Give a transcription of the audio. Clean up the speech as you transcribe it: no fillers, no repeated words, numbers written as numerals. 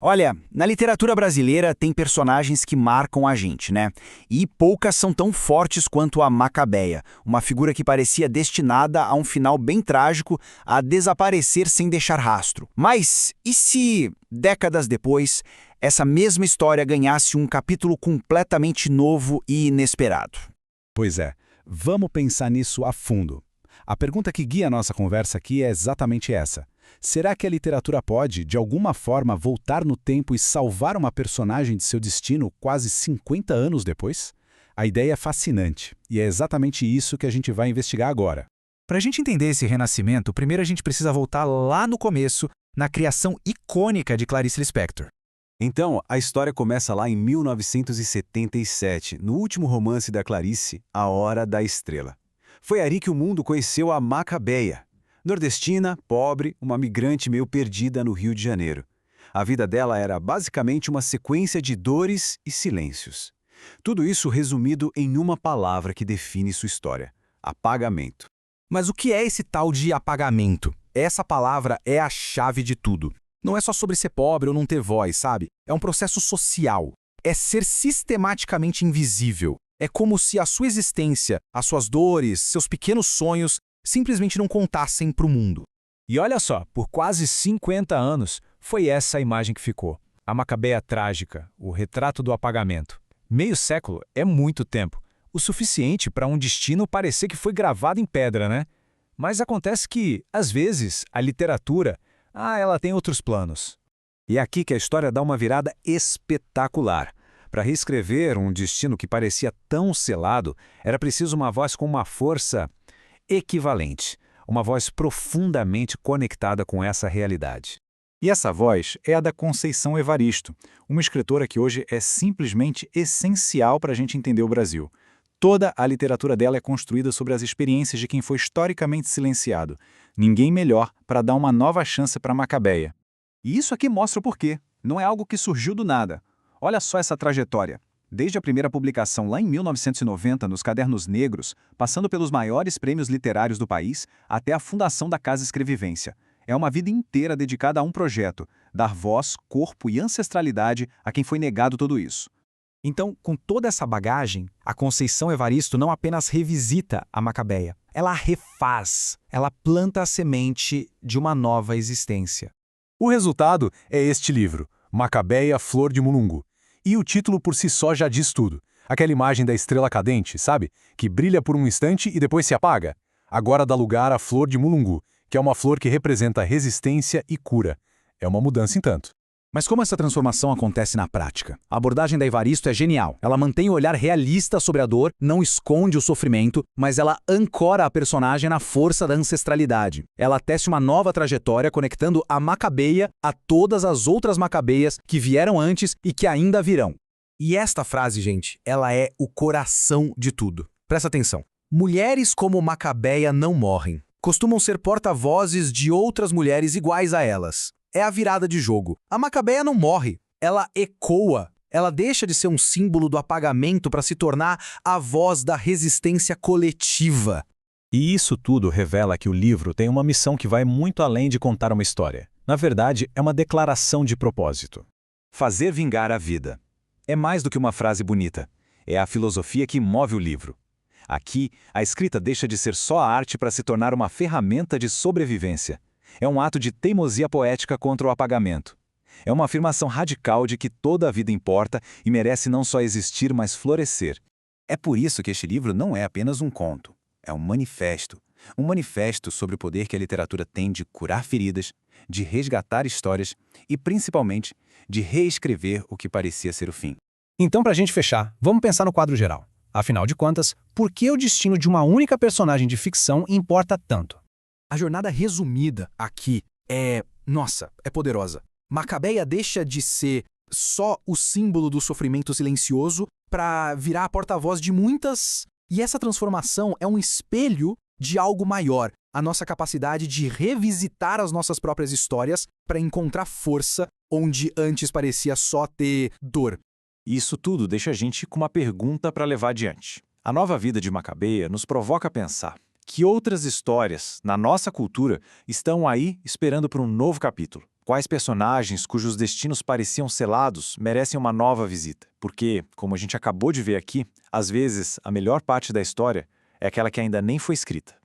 Olha, na literatura brasileira tem personagens que marcam a gente, né? E poucas são tão fortes quanto a Macabeia, uma figura que parecia destinada a um final bem trágico, a desaparecer sem deixar rastro. Mas e se, décadas depois, essa mesma história ganhasse um capítulo completamente novo e inesperado? Pois é, vamos pensar nisso a fundo. A pergunta que guia a nossa conversa aqui é exatamente essa. Será que a literatura pode, de alguma forma, voltar no tempo e salvar uma personagem de seu destino quase 50 anos depois? A ideia é fascinante, e é exatamente isso que a gente vai investigar agora. Para a gente entender esse renascimento, primeiro a gente precisa voltar lá no começo, na criação icônica de Clarice Lispector. Então, a história começa lá em 1977, no último romance da Clarice, A Hora da Estrela. Foi ali que o mundo conheceu a Macabeia. Nordestina, pobre, uma migrante meio perdida no Rio de Janeiro. A vida dela era basicamente uma sequência de dores e silêncios. Tudo isso resumido em uma palavra que define sua história: apagamento. Mas o que é esse tal de apagamento? Essa palavra é a chave de tudo. Não é só sobre ser pobre ou não ter voz, sabe? É um processo social. É ser sistematicamente invisível. É como se a sua existência, as suas dores, seus pequenos sonhos simplesmente não contassem para o mundo. E olha só, por quase 50 anos, foi essa a imagem que ficou. A Macabeia trágica, o retrato do apagamento. Meio século é muito tempo, o suficiente para um destino parecer que foi gravado em pedra, né? Mas acontece que, às vezes, a literatura, ela tem outros planos. E é aqui que a história dá uma virada espetacular. Para reescrever um destino que parecia tão selado, era preciso uma voz com uma força equivalente, uma voz profundamente conectada com essa realidade. E essa voz é a da Conceição Evaristo, uma escritora que hoje é simplesmente essencial para a gente entender o Brasil. Toda a literatura dela é construída sobre as experiências de quem foi historicamente silenciado. Ninguém melhor para dar uma nova chance para Macabeia. E isso aqui mostra o porquê. Não é algo que surgiu do nada. Olha só essa trajetória. Desde a primeira publicação lá em 1990 nos Cadernos Negros, passando pelos maiores prêmios literários do país, até a fundação da Casa Escrevivência. É uma vida inteira dedicada a um projeto, dar voz, corpo e ancestralidade a quem foi negado tudo isso. Então, com toda essa bagagem, a Conceição Evaristo não apenas revisita a Macabeia, ela a refaz, ela planta a semente de uma nova existência. O resultado é este livro, Macabeia, Flor de Mulungu. E o título por si só já diz tudo. Aquela imagem da estrela cadente, sabe? Que brilha por um instante e depois se apaga. Agora dá lugar à flor de mulungu, que é uma flor que representa resistência e cura. É uma mudança em tanto. Mas como essa transformação acontece na prática? A abordagem da Evaristo é genial. Ela mantém o olhar realista sobre a dor, não esconde o sofrimento, mas ela ancora a personagem na força da ancestralidade. Ela tece uma nova trajetória conectando a Macabeia a todas as outras Macabeias que vieram antes e que ainda virão. E esta frase, gente, ela é o coração de tudo. Presta atenção. Mulheres como Macabeia não morrem. Costumam ser porta-vozes de outras mulheres iguais a elas. É a virada de jogo. A Macabeia não morre, ela ecoa. Ela deixa de ser um símbolo do apagamento para se tornar a voz da resistência coletiva. E isso tudo revela que o livro tem uma missão que vai muito além de contar uma história. Na verdade, é uma declaração de propósito. Fazer vingar a vida. É mais do que uma frase bonita. É a filosofia que move o livro. Aqui, a escrita deixa de ser só a arte para se tornar uma ferramenta de sobrevivência. É um ato de teimosia poética contra o apagamento. É uma afirmação radical de que toda a vida importa e merece não só existir, mas florescer. É por isso que este livro não é apenas um conto. É um manifesto. Um manifesto sobre o poder que a literatura tem de curar feridas, de resgatar histórias e, principalmente, de reescrever o que parecia ser o fim. Então, para a gente fechar, vamos pensar no quadro geral. Afinal de contas, por que o destino de uma única personagem de ficção importa tanto? A jornada resumida aqui é poderosa. Macabeia deixa de ser só o símbolo do sofrimento silencioso para virar a porta-voz de muitas. E essa transformação é um espelho de algo maior, a nossa capacidade de revisitar as nossas próprias histórias para encontrar força onde antes parecia só ter dor. Isso tudo deixa a gente com uma pergunta para levar adiante. A nova vida de Macabeia nos provoca a pensar: que outras histórias, na nossa cultura, estão aí esperando por um novo capítulo? Quais personagens cujos destinos pareciam selados merecem uma nova visita? Porque, como a gente acabou de ver aqui, às vezes a melhor parte da história é aquela que ainda nem foi escrita.